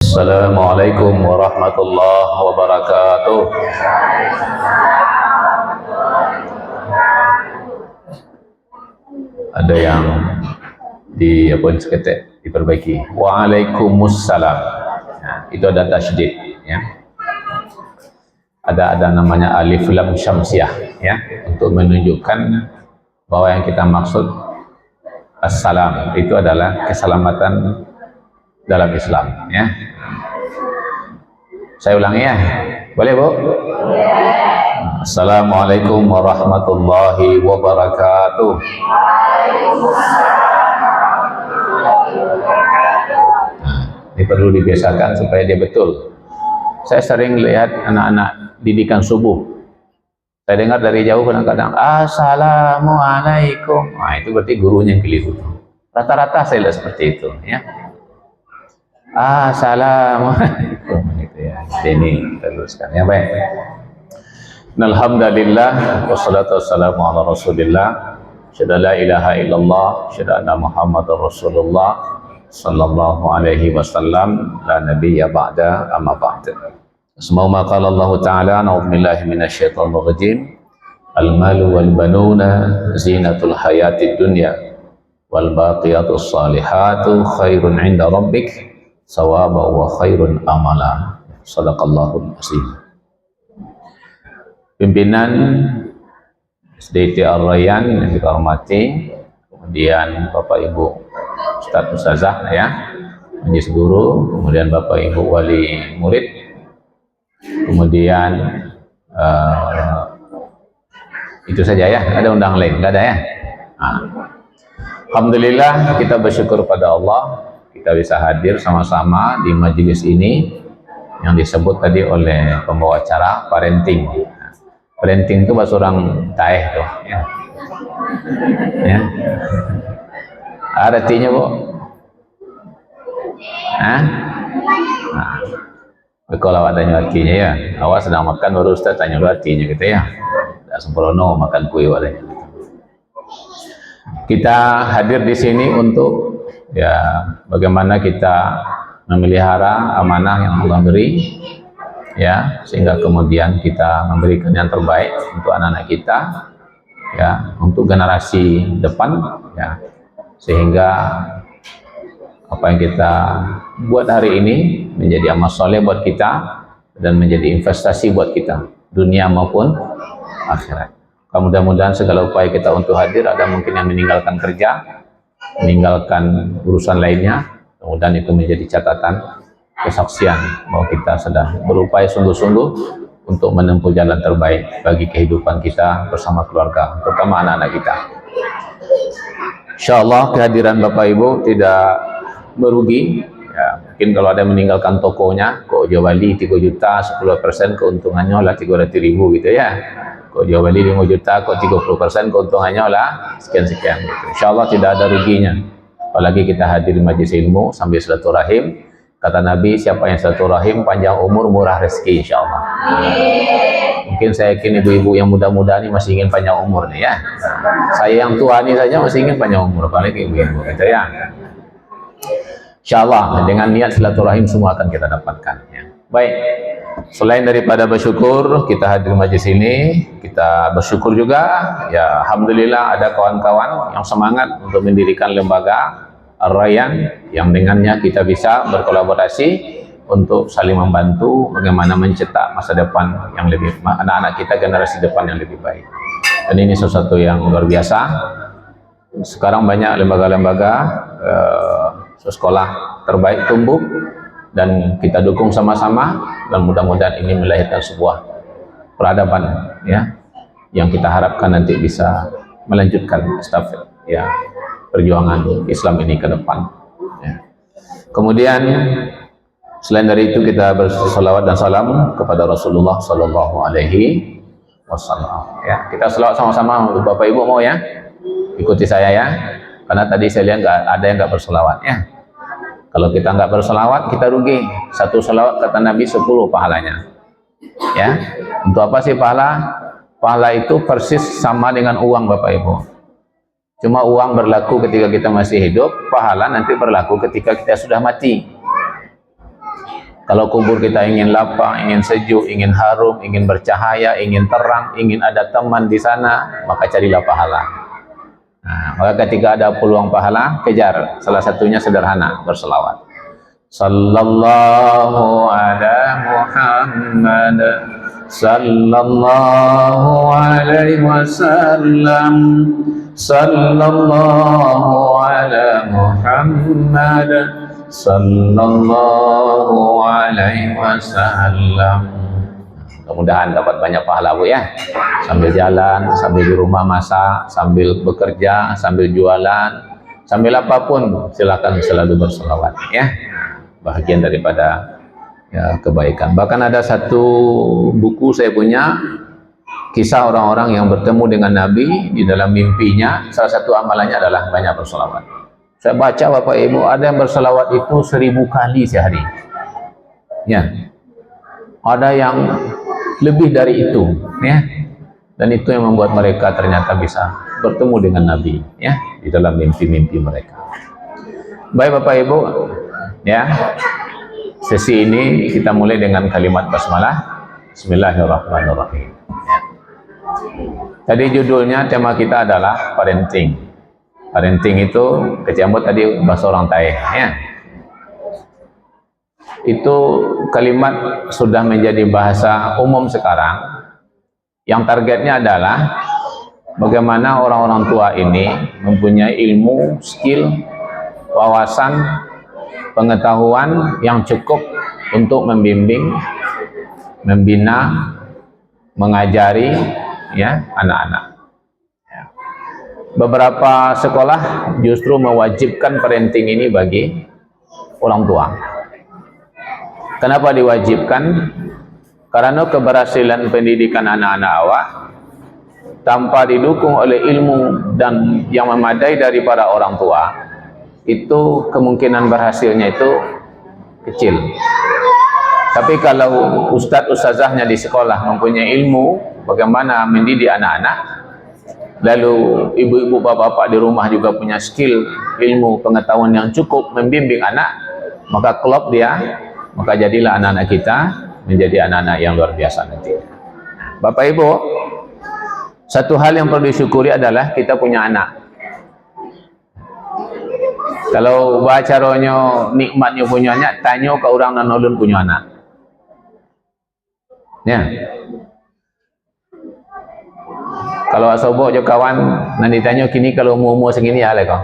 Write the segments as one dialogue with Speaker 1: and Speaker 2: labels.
Speaker 1: Assalamualaikum warahmatullahi wabarakatuh. Ada yang di apa seketek diperbaiki. Waalaikumsalam. Nah, itu ada tasydid, ya. Ada namanya alif lam syamsiah, ya, untuk menunjukkan bahwa yang kita maksud assalam itu adalah keselamatan dalam Islam, ya. Saya ulangi ya, boleh Bu? Assalamualaikum warahmatullahi wabarakatuh. Nah, ini perlu dibiasakan supaya dia betul. Saya sering lihat anak-anak didikan subuh. Saya dengar dari jauh kadang-kadang Assalamualaikum. Nah, itu berarti gurunya yang keliru. Rata-rata saya lihat seperti itu, ya. Assalamualaikum, gitu ya. Ini teruskan, ya, baik. Alhamdulillah wassalatu wassalamu ala Rasulillah. Syada la ilaha illallah, syada anna Muhammadar Rasulullah sallallahu alaihi wasallam, la nabiyya ba'da, amma ba'da. Semua qala Allah Ta'ala, a'udzu billahi minasyaitonir rajim. Al-malu wal banuna zinatul hayatid dunya wal baqiyatus salihatu khairun 'inda rabbik sawaba wa khairun amala. Shadaqallahul azim. Pimpinan SDT Ar-Rayyan yang kita hormati, kemudian Bapak Ibu Ustadz Ustazah, ya, majelis guru, kemudian Bapak Ibu wali murid, kemudian itu saja ya, ada undang lain, nggak ada ya. Nah, alhamdulillah kita bersyukur pada Allah kita bisa hadir sama-sama di majelis ini yang disebut tadi oleh pembawa acara parenting. Parenting itu bahasa orang Taeh tuh, ya. Ya. Ada artinya Bu? Hah? Nah, kalau adanya artinya ya, awak sedang makan baru Ustaz tanya dulu artinya gitu ya. Tidak sempurna makan kue wadanya. Kita hadir di sini untuk ya bagaimana kita memelihara amanah yang Allah beri, ya, sehingga kemudian kita memberikan yang terbaik untuk anak-anak kita, ya, untuk generasi depan, ya, sehingga apa yang kita buat hari ini menjadi amal soleh buat kita dan menjadi investasi buat kita dunia maupun akhirat. Mudah-mudahan segala upaya kita untuk hadir, ada mungkin yang meninggalkan kerja, meninggalkan urusan lainnya, kemudian itu menjadi catatan kesaksian bahwa kita sedang berupaya sungguh-sungguh untuk menempuh jalan terbaik bagi kehidupan kita bersama keluarga, terutama anak-anak kita. Insyaallah kehadiran Bapak Ibu tidak merugi, ya. Mungkin kalau ada meninggalkan tokonya, kok Jawali 3 juta, 10% keuntungannya lah 300.000 gitu ya. Kok Jawali 5 juta, kok 30% keuntungannya lah sekian-sekian gitu. Insyaallah tidak ada ruginya. Apalagi kita hadir di majelis ilmu sambil silaturahim. Kata Nabi, siapa yang silaturahim panjang umur, murah rezeki, insyaallah. Mungkin saya yakin ibu-ibu yang muda-muda ini masih ingin panjang umur nih, ya. Saya yang tua ini saja masih ingin panjang umur, apalagi ibu-ibu gitu ya. Insyaallah dengan niat silaturahim semua akan kita dapatkan, ya. Baik. Selain daripada bersyukur kita hadir majelis ini, kita bersyukur juga, ya, alhamdulillah ada kawan-kawan yang semangat untuk mendirikan lembaga Ar-Rayyan yang dengannya kita bisa berkolaborasi untuk saling membantu bagaimana mencetak masa depan yang lebih, anak-anak kita generasi depan yang lebih baik. Dan ini sesuatu yang luar biasa. Sekarang banyak lembaga-lembaga sekolah terbaik tumbuh dan kita dukung sama-sama, dan mudah-mudahan ini melahirkan sebuah peradaban, ya, yang kita harapkan nanti bisa melanjutkan estafet, ya, perjuangan Islam ini ke depan, ya. Kemudian selain dari itu kita bersalawat dan salam kepada Rasulullah Sallallahu Alaihi Wasallam, ya. Kita salawat sama-sama. Bapak Ibu mau, ya, ikuti saya, ya, karena tadi saya lihat nggak ada yang nggak bersalawat, ya. Kalau kita nggak berselawat, kita rugi. 1 selawat kata Nabi 10 pahalanya. Ya, untuk apa sih pahala? Pahala itu persis sama dengan uang, Bapak Ibu. Cuma uang berlaku ketika kita masih hidup, pahala nanti berlaku ketika kita sudah mati. Kalau kubur kita ingin lapang, ingin sejuk, ingin harum, ingin bercahaya, ingin terang, ingin ada teman di sana, maka carilah pahala. Nah, maka ketika ada peluang pahala, kejar. Salah satunya sederhana, berselawat. Sallallahu ala Muhammad, sallallahu alaihi wasallam, sallallahu ala Muhammad, sallallahu alaihi wasallam. Mudah-mudahan dapat banyak pahala Bu ya. Sambil jalan, sambil di rumah masak, sambil bekerja, sambil jualan, sambil apapun, silakan selalu berselawat ya. Bahagian daripada ya, kebaikan. Bahkan ada satu buku saya punya, kisah orang-orang yang bertemu dengan Nabi di dalam mimpinya. Salah satu amalannya adalah banyak berselawat. Saya baca Bapak Ibu, ada yang berselawat itu 1000 kali sehari. Ya. Ada yang lebih dari itu, ya. Dan itu yang membuat mereka ternyata bisa bertemu dengan Nabi, ya, di dalam mimpi-mimpi mereka. Baik Bapak Ibu, ya. Sesi ini kita mulai dengan kalimat basmalah. Bismillahirrahmanirrahim. Ya. Tadi judulnya, tema kita adalah parenting. Parenting itu kecambut tadi bahasa orang Thai, ya. Itu kalimat sudah menjadi bahasa umum sekarang, yang targetnya adalah bagaimana orang-orang tua ini mempunyai ilmu, skill, wawasan, pengetahuan yang cukup untuk membimbing, membina, mengajari ya anak-anak. Beberapa sekolah justru mewajibkan parenting ini bagi orang tua. Kenapa diwajibkan? Karena keberhasilan pendidikan anak-anak awak tanpa didukung oleh ilmu dan yang memadai dari para orang tua, itu kemungkinan berhasilnya itu kecil. Tapi kalau ustadz-ustazahnya di sekolah mempunyai ilmu bagaimana mendidik anak-anak, lalu ibu-ibu bapak-bapak di rumah juga punya skill, ilmu, pengetahuan yang cukup membimbing anak, maka klop dia, maka jadilah anak-anak kita menjadi anak-anak yang luar biasa nanti. Bapak Ibu, satu hal yang perlu disyukuri adalah kita punya anak. Kalau baca ronyo nikmatnya punya anak, tanya ke orang nan ulun punya anak. Ya. Kalau asobo jo kawan nanti tanya kini kalau umur segini ya kau.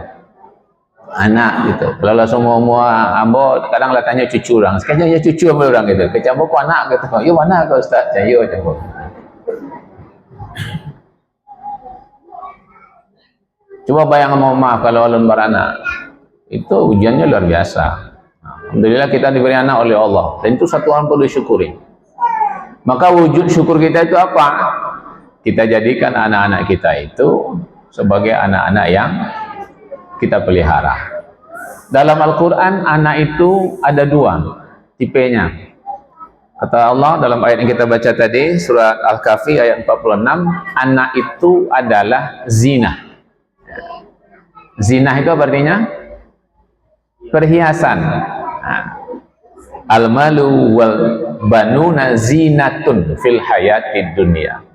Speaker 1: Anak gitu. Kalau langsung umur ambo kadang lah tanya cucu orang. Sekarang ya cucu ambo orang gitu. Kecambo ku anak gitu. Yo mana kau Ustaz? Yo coba. Coba bayang mau maaf kalau ulun beranak. Itu ujiannya luar biasa. Alhamdulillah kita diberi anak oleh Allah. Dan itu satu hal perlu disyukuri. Maka wujud syukur kita itu apa? Kita jadikan anak-anak kita itu sebagai anak-anak yang kita pelihara. Dalam Al-Quran, anak itu ada dua tipenya. Kata Allah dalam ayat yang kita baca tadi, surat Al-Kahfi ayat 46, anak itu adalah zina. Zina itu apa artinya? Perhiasan. Al-malu wal banuna zinatun fil hayatid dunia.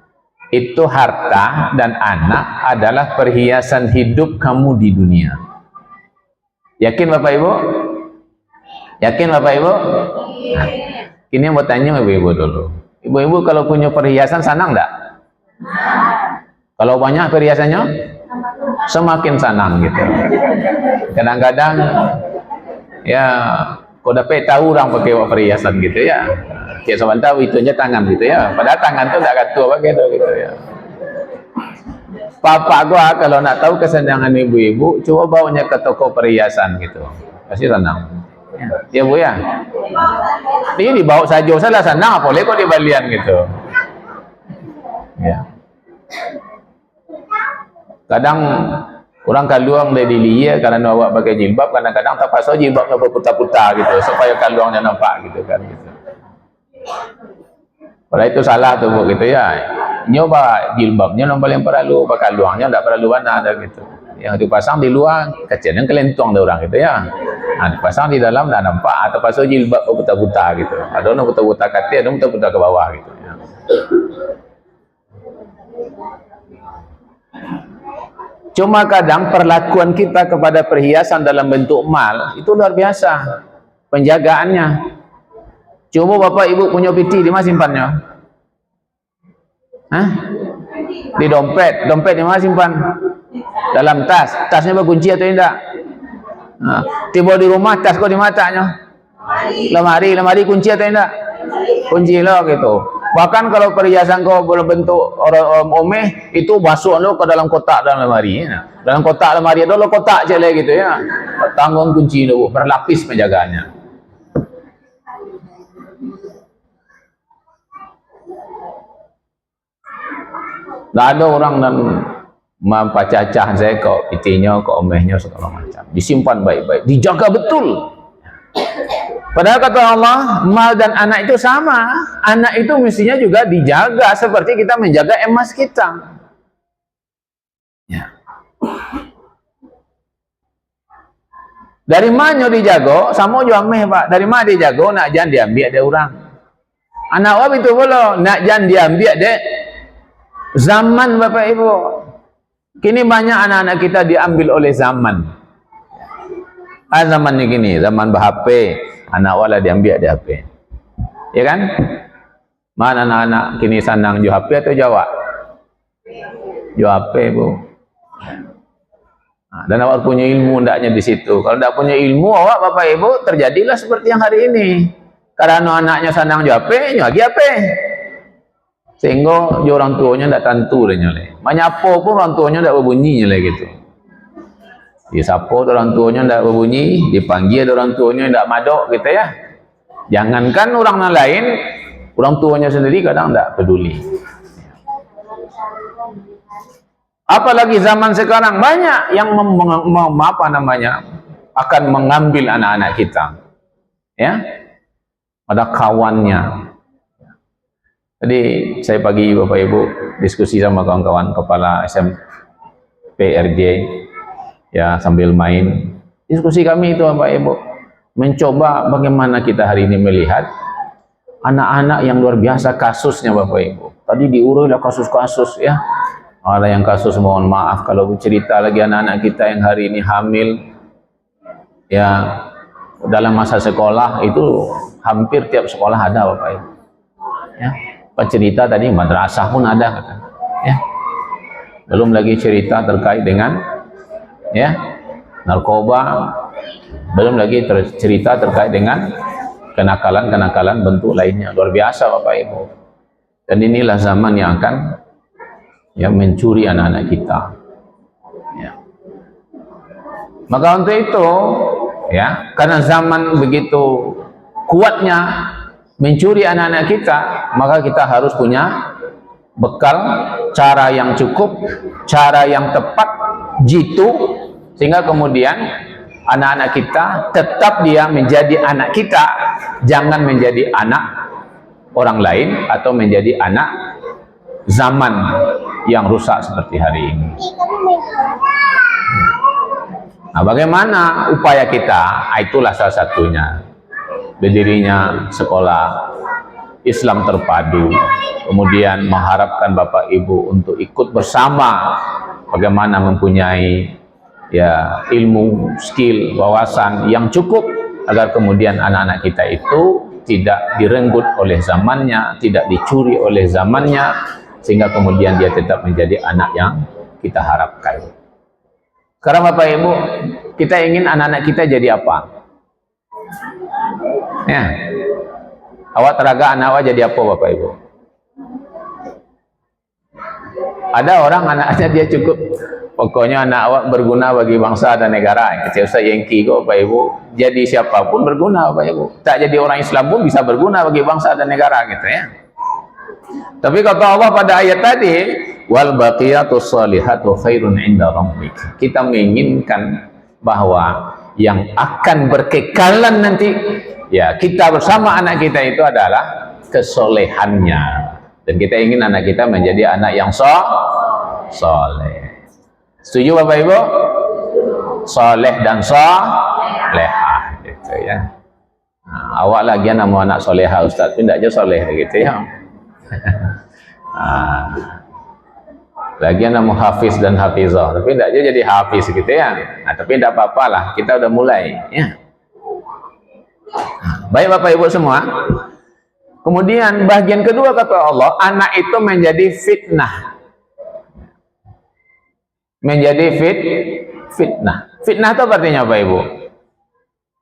Speaker 1: Itu harta dan anak adalah perhiasan hidup kamu di dunia. Yakin Bapak Ibu? Yakin Bapak Ibu? Nah, ini yang mau tanya ibu-ibu dulu. Ibu-ibu kalau punya perhiasan senang enggak? Kalau banyak perhiasannya? Semakin senang gitu. Kadang-kadang ya kau dapat tahu orang pakai perhiasan gitu ya. Kayak sebentar itu aja tangan gitu ya. Padahal tangan tuh enggak katua pakai itu gitu ya. Papa gua kalau nak tahu kesenangan ibu-ibu, coba bawanya ke toko perhiasan gitu. Pasti senang. Ya Bu ya. Ini dibawa saja salah senang apa boleh kok di balian gitu. Ya. Kadang orang kaluang dari liya karena awak pakai jilbab, kadang-kadang tak pasal jilbabnya berputar-putar gitu supaya kaluangnya nampak gitu kan gitu. Kalau itu salah tuh Bu gitu ya. Nyoba jilbabnya yang paling perlu, pakai kaluangnya enggak perlu warna ada gitu. Yang dipasang di luar kecil, yang kelentong ada orang gitu ya. Nah, dipasang di dalam dah nampak, atau pasang jilbab buta-buta gitu. Ada orang buta-buta kaki, ada buta-buta ke bawah gitu ya. Cuma kadang perlakuan kita kepada perhiasan dalam bentuk mal itu luar biasa penjagaannya. Cuma bapak ibu punya piti, di mana simpannya? Hah? Di dompet di mana simpan? Dalam tas, tasnya berkunci atau tidak? Nah, tiba di rumah, tas kau di matanya? Lemari kunci atau tidak? Kunci lo gitu. Bahkan kalau perhiasan kau berbentuk omeh, itu masuk lo ke dalam kotak dalam lemari. Nah, dalam kotak lemari ada lo kotak je lah gitu ya. Tanggung kunci lo, berlapis penjagaannya. Tak ada orang dan mempacacah saya kok pitinya, kok omehnya segala macam. Disimpan baik-baik, dijaga betul. Padahal kata Allah, mal dan anak itu sama. Anak itu mestinya juga dijaga seperti kita menjaga emas kita. Ya. Dari mana dijaga? Sama juga meh pak. Dari mana dijaga? Nak jangan diambil ada orang. Anak wab itu pula nak jangan diambil dek. Zaman bapak ibu. Kini banyak anak-anak kita diambil oleh zaman. Zaman ni gini, zaman ber-HP, anak wala diambil di HP. Ya kan? Mana anak-anak kini senang jual HP atau jawab? Jual HP bu. Dan awak punya ilmu ndaknya di situ. Kalau tidak punya ilmu awak bapak ibu terjadilah seperti yang hari ini. Karena anaknya senang jual HP, nyuagi HP. Sehingga orang tuanya tidak tentu dia nyoleh. Menyapa pun orang tuanya tidak berbunyi nyoleh gitu. Dia sapa orang tuanya tidak berbunyi, dipanggil orang tuanya tidak madok gitu ya. Jangankan orang lain, orang tuanya sendiri kadang tidak peduli. Apalagi zaman sekarang banyak yang akan mengambil anak-anak kita. Ya. Ada kawannya. Jadi saya pagi Bapak Ibu diskusi sama kawan-kawan kepala SMPRJ ya sambil main. Diskusi kami itu Bapak Ibu mencoba bagaimana kita hari ini melihat anak-anak yang luar biasa kasusnya Bapak Ibu. Tadi diurus lah kasus-kasus ya. Ada yang kasus mohon maaf kalau cerita lagi anak-anak kita yang hari ini hamil ya dalam masa sekolah itu hampir tiap sekolah ada Bapak Ibu. Ya. Cerita tadi madrasah pun ada kata. Ya. Belum lagi cerita terkait dengan ya narkoba, belum lagi cerita terkait dengan kenakalan-kenakalan bentuk lainnya. Luar biasa Bapak Ibu. Dan inilah zaman yang akan ya mencuri anak-anak kita. Ya. Maka untuk itu ya, karena zaman begitu kuatnya mencuri anak-anak kita, maka kita harus punya bekal, cara yang cukup, cara yang tepat, jitu, sehingga kemudian anak-anak kita tetap dia menjadi anak kita, jangan menjadi anak orang lain atau menjadi anak zaman yang rusak seperti hari ini. Nah, bagaimana upaya kita? Itulah salah satunya. Berdirinya sekolah Islam terpadu, kemudian mengharapkan Bapak Ibu untuk ikut bersama bagaimana mempunyai ya ilmu, skill, wawasan yang cukup agar kemudian anak-anak kita itu tidak direnggut oleh zamannya, tidak dicuri oleh zamannya, sehingga kemudian dia tetap menjadi anak yang kita harapkan. Karena Bapak Ibu, kita ingin anak-anak kita jadi apa? Ya. Awak teraga anak awak jadi apa Bapak Ibu? Ada orang anaknya dia cukup pokoknya anak awak berguna bagi bangsa dan negara. Kecil Ustaz Yengki kok Bapak Ibu. Jadi siapapun berguna Bapak Ibu. Tak jadi orang Islam pun bisa berguna bagi bangsa dan negara gitu ya. Tapi kata Allah pada ayat tadi, wal baqiyatus shalihatu khairun 'inda rabbik. Kita menginginkan bahwa yang akan berkekalan nanti ya kita bersama anak kita itu adalah kesolehannya, dan kita ingin anak kita menjadi anak yang soleh. Setuju Bapak Ibu? Soleh dan solehah gitu ya. Nah, awak lagi nama anak soleha Ustaz, tidak aja soleh gitu ya. Nah, lagi nama hafiz dan hafizah, tapi tidak aja jadi hafiz gitu ya. Nah, tapi tidak apa-apa lah, kita udah mulai ya. Baik Bapak Ibu semua. Kemudian bagian kedua kata Allah, anak itu menjadi fitnah. Menjadi fitnah. Fitnah itu artinya apa Ibu?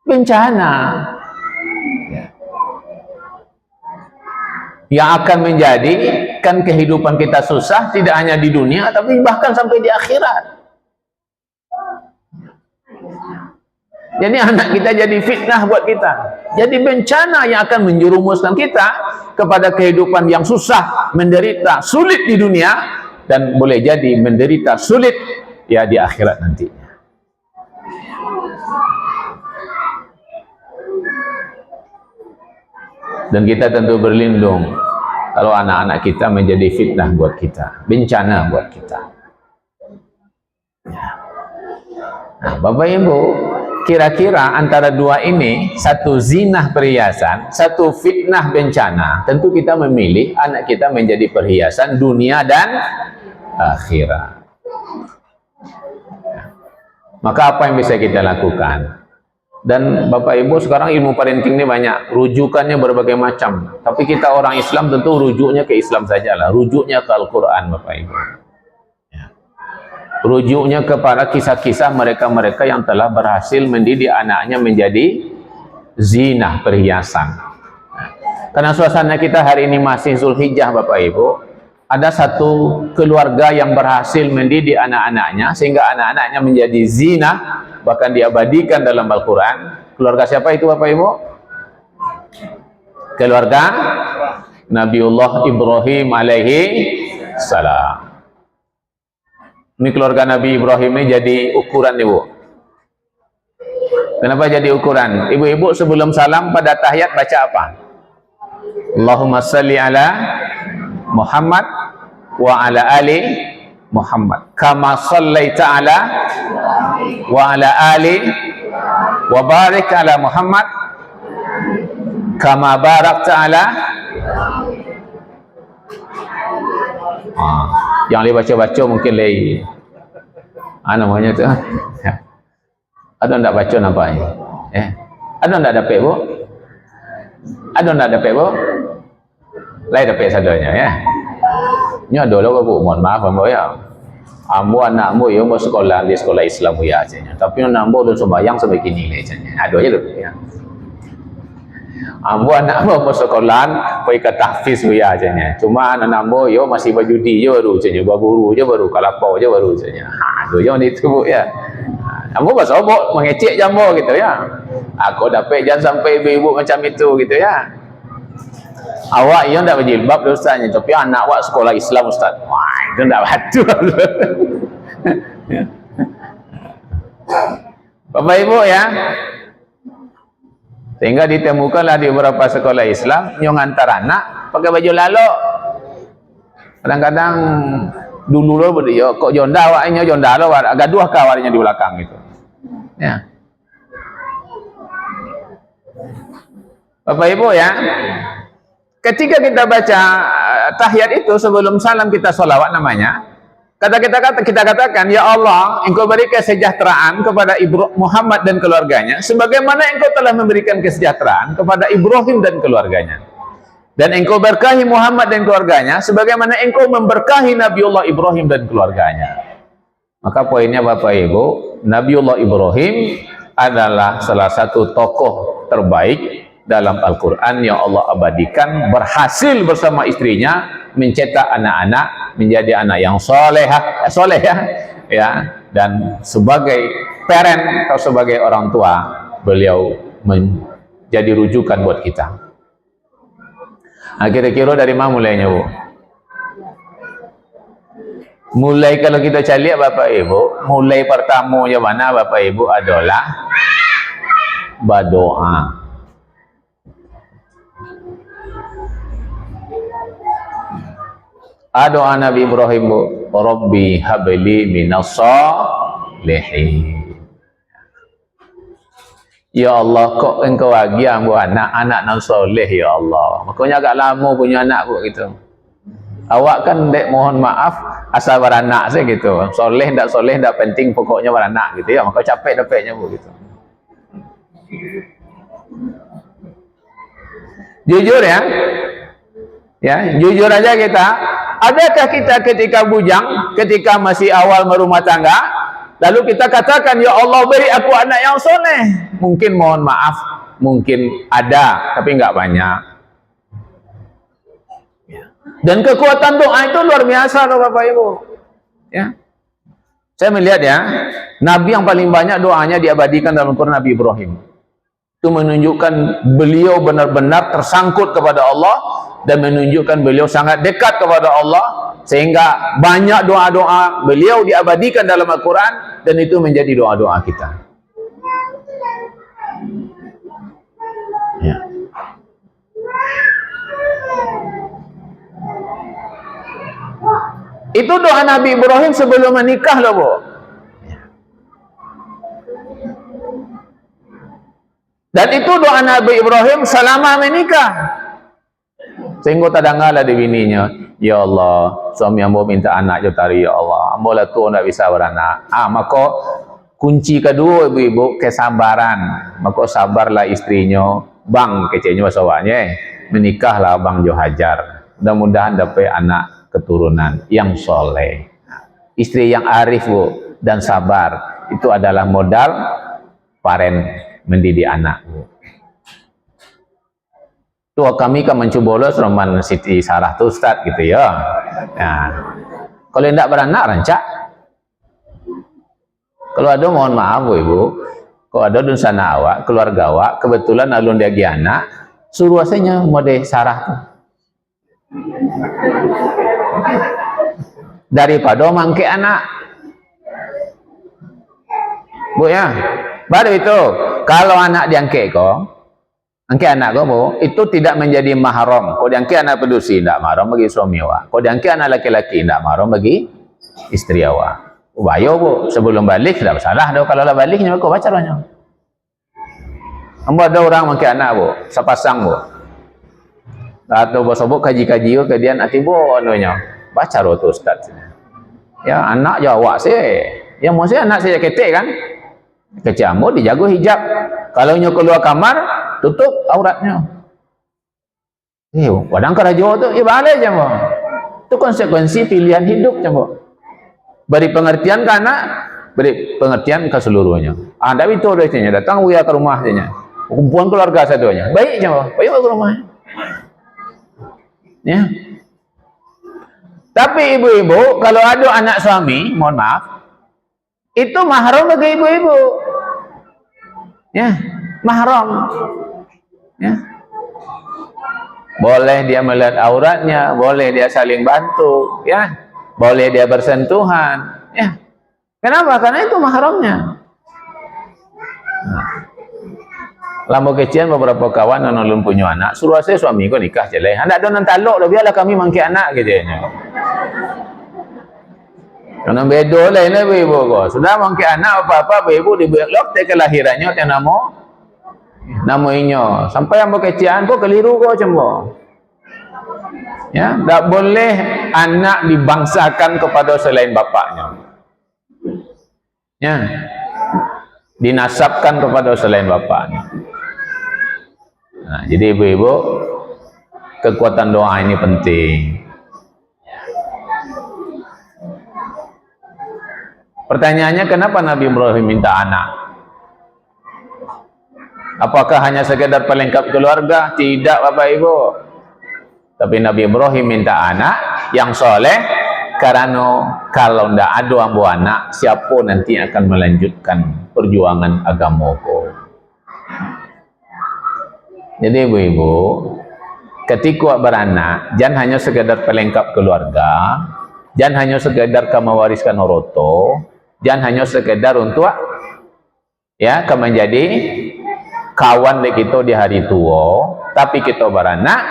Speaker 1: Bencana. Yang akan menjadikan kehidupan kita susah, tidak hanya di dunia, tapi bahkan sampai di akhirat. Jadi anak kita jadi fitnah buat kita. Jadi bencana yang akan menjerumuskan kita kepada kehidupan yang susah, menderita, sulit di dunia, dan boleh jadi menderita, sulit ya di akhirat nantinya. Dan kita tentu berlindung kalau anak-anak kita menjadi fitnah buat kita, bencana buat kita. Nah, Bapak Ibu, kira-kira antara dua ini, satu zinah perhiasan, satu fitnah bencana, tentu kita memilih anak kita menjadi perhiasan dunia dan akhirat. Maka apa yang bisa kita lakukan? Dan Bapak Ibu sekarang ilmu parenting ini banyak, rujukannya berbagai macam. Tapi kita orang Islam tentu rujuknya ke Islam sajalah, rujuknya ke Al-Quran Bapak Ibu. Ya. Rujuknya kepada kisah-kisah mereka-mereka yang telah berhasil mendidik anaknya menjadi zinah perhiasan. Karena suasana kita hari ini masih Zulhijjah Bapak Ibu, ada satu keluarga yang berhasil mendidik anak-anaknya sehingga anak-anaknya menjadi zina, bahkan diabadikan dalam Al-Quran. Keluarga siapa itu Bapak Ibu? Keluarga Nabiullah Ibrahim alaihi salam. Ini keluarga Nabi Ibrahim ini jadi ukuran Ibu. Kenapa jadi ukuran? Ibu-ibu sebelum salam pada tahiyat baca apa? Allahumma salli ala Muhammad wa ala ali Muhammad kama sallaita ala wa ala ali wa barik ala Muhammad kama barakta ala. Yang boleh baca-baca mungkin lagi namanya tu ada ndak baca nampaknya ada ndak dapat Bu? Ada ndak dapat Bu? Lai dapat sadanya ya. Nya ada lah Bu, mohon maaf ambo ya. Ambo anakmu yo mau sekolah di sekolah Islam ya aja. Tapi nambo lu sembahyang sampai kini le aja. Ada aja tu ya. Ambo anakmu mau sekolah pergi ke tahfiz ya aja. Cuma anak nambo yo masih berjudi je baru aja. Guru je baru kalapau je baru aja. Ada je itu Bu ya. Ambo basobok mengecek jambo gitu ya. Aku dapat jangan sampai ibu-ibu macam itu gitu ya. Awak yang tak berjilbab dosanya, tapi anak awak sekolah Islam Ustaz. Wah, itu tak betul. Bapak Ibu ya. Sehingga ditemukanlah di beberapa sekolah Islam yang antar anak pakai baju lalok. Kadang-kadang dulu lo dia kok jonda awaknya jonda lo gaduh kawarnya di belakang itu. Ya. Bapak Ibu ya. Ketika kita baca tahiyat itu sebelum salam kita sholawat namanya, kita katakan ya Allah, Engkau beri kesejahteraan kepada Muhammad dan keluarganya sebagaimana Engkau telah memberikan kesejahteraan kepada Ibrahim dan keluarganya, dan Engkau berkahi Muhammad dan keluarganya sebagaimana Engkau memberkahi Nabiullah Ibrahim dan keluarganya. Maka poinnya Bapak Ibu, Nabiullah Ibrahim adalah salah satu tokoh terbaik dalam Al-Quran yang Allah abadikan, berhasil bersama istrinya mencetak anak-anak menjadi anak yang soleh ya, dan sebagai parent atau sebagai orang tua beliau menjadi rujukan buat kita. Nah, kira-kira dari mana mulainya Bu? Mulai kalau kita cari Bapak Ibu, mulai pertamanya mana Bapak Ibu adalah berdoa. Doa Nabi Ibrahim bu, Rabbi habli minas shalihin. Ya Allah, kok engkau bagi ambo anak nan soleh ya Allah. Makanya agak lama punya anak bu gitu. Awak kan dek mohon maaf asal beranak saya gitu. Soleh ndak penting, pokoknya beranak gitu ya. Maka capek dapatnya bu gitu. Jujur ya. Ya, jujur aja kita. Adakah kita ketika bujang, ketika masih awal berumah tangga, lalu kita katakan, ya Allah beri aku anak yang soleh? Mungkin mohon maaf, mungkin ada, tapi nggak banyak. Dan kekuatan doa itu luar biasa loh Bapak Ibu. Ya, saya melihat ya, Nabi yang paling banyak doanya diabadikan dalam Quran Nabi Ibrahim. Itu menunjukkan beliau benar-benar tersangkut kepada Allah dan menunjukkan beliau sangat dekat kepada Allah, sehingga banyak doa-doa beliau diabadikan dalam Al-Quran dan itu menjadi doa-doa kita. Ya. Itu doa Nabi Ibrahim sebelum menikah loh Bu. Dan itu doa Nabi Ibrahim selama menikah. Sehingga tadangala di bininya, ya Allah, suami ambo minta anak je tari ya Allah. Ambo lah tu ndak bisa beranak. Maka kunci kedua ibu-ibu kesabaran. Maka sabarlah istrinya, bang kecenya masawanya, menikahlah bang Jo Hajar. Mudah-mudahan dapat anak keturunan yang soleh. Istri yang arif Bu dan sabar itu adalah modal paren mendidik anak. Tuh kami kan mencoba Roman Siti Sarah tuh Ustaz gitu ya. Nah, kalau tidak beranak rancak. Kalau ada mohon maaf Bu Ibu, kalau ada dunsana awak, keluarga awak, kebetulan alun dia anak, suruh asanya mode Sarah tuh. Daripada mangke anak. Bu ya. Baru itu, kalau anak diangkat kok, angkat anak kok Bu, itu tidak menjadi mahram. Kalau diangkat anak pedusi, tidak mahram bagi suami awak. Kalau diangkat anak laki-laki, tidak mahram bagi istri awak. Bahaya Bu, sebelum balik, tidak salah. Kalau lah baliknya, kau baca rohnya. Ada orang mangkat anak Bu, sepasang Bu. Atau bosok kaji-kaji ke dia nanti Bu, anunya. Baca roh tu Ustaz. Ya, anak jawab saya. Ya, maksudnya anak saya ketek kan? Kecamuk dijago hijab. Kalau nyo keluar kamar, tutup auratnya. Wadang kerajo tu, balik je Bu. Itu konsekuensi pilihan hidup je Bu. Beri pengertian ke anak, beri pengertian ke seluruhnya. Tapi itu biasanya datang uya ke rumah saja. Kumpulan keluarga saduanya. Baik je Bu, baik ke rumah. Ya. Tapi ibu-ibu, kalau ada anak suami, mohon maaf, itu mahram bagi ibu-ibu. Ya, mahram. Ya. Boleh dia melihat auratnya, boleh dia saling bantu, ya. Boleh dia bersentuhan, ya. Kenapa? Karena itu mahramnya. Lama kecian beberapa kawan yang belum punya anak, suruh saya suami kau nikah je lah. Hendak ada nan taluk dah, biarlah kami mangkit anak katanya. Jangan bedo lah ini ibu kau. Sudah mangkit anak apa-apa ibu dibuat te kelahirannya te namanya. Sampai yang berkecian kau keliru kau cembo. Ya, tak boleh anak dibangsakan kepada selain bapaknya. Ya. Dinasabkan kepada selain bapaknya. Nah, jadi ibu-ibu, kekuatan doa ini penting. Pertanyaannya, kenapa Nabi Ibrahim minta anak? Apakah hanya sekedar pelengkap keluarga? Tidak Bapak Ibu. Tapi Nabi Ibrahim minta anak yang soleh, karena kalau tidak ada ambo anak, siapa nanti akan melanjutkan perjuangan agamaku. Jadi ibu-ibu, ketika beranak, jangan hanya sekedar pelengkap keluarga, jangan hanya sekedar kamu wariskan oroto, jangan hanya sekedar untuk ya kamu menjadi kawan kita di hari tua, tapi kita beranak